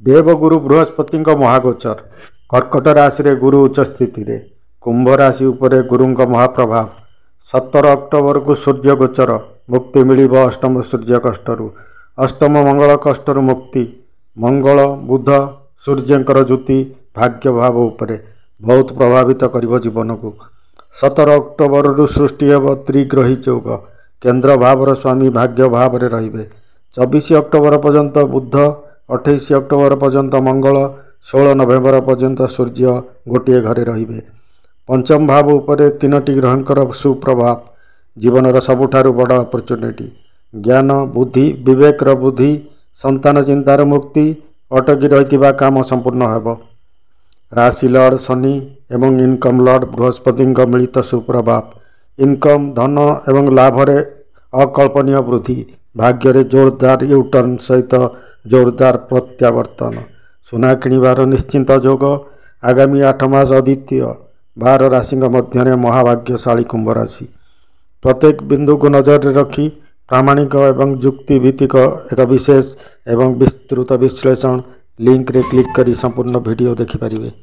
देवगुरु बृहस्पति महागोचर कर्कट राशि रे गुरु उच्च स्थिति रे कुंभ राशि उपरे गुरुंक महाप्रभाव 17 अक्टोबर को सूर्य गोचर मुक्ति मिलिब अष्टम सूर्य कष्टरू अष्टम मंगल कष्टरू मुक्ति मंगल बुध सूर्यंकर ज्योति भाग्य भाव उपरे बहुत प्रभावित करिब जीवन को 17 अक्टोबर रु सृष्टि हेब त्रिग्रही चौक केन्द्र भावर स्वामी भाग्य भाव रे रहिबे 24 अक्टोबर पर्यंत बुध 28 अक्टोबर पर्यंत मंगल 16 नवेम्बर पर्यंत सूर्य गोटे घरे रहिबे पंचम भाव उपरे तीनोटी ग्रहंकर सुप्रभाव जीवनर सबुठारु बड़ अपॉर्चुनिटी ज्ञान बुद्धि विवेकर बुद्धि संतान चिंतार मुक्ति अटकी रहितिबा काम संपूर्ण हेब राशि लॉर्ड शनि एवं इनकम लॉर्ड बृहस्पति मिलित सुप्रभाव इनकम धन एवं लाभ रे अकल्पनीय वृद्धि भाग्य रे जोरदार यूटर्न सहित जोरदार प्रत्यावर्तन सुना किणवार निश्चिंत जोग आगामी 8 मास अद्वितीय 12 राशि मध्य महाभाग्यशाली कुंभ राशि प्रत्येक बिंदु को नजर रखी प्रामाणिक एवं युक्ति भित्तिक एक विशेष एवं विस्तृत विश्लेषण लिंक रे क्लिक करी संपूर्ण वीडियो देखि परिबे।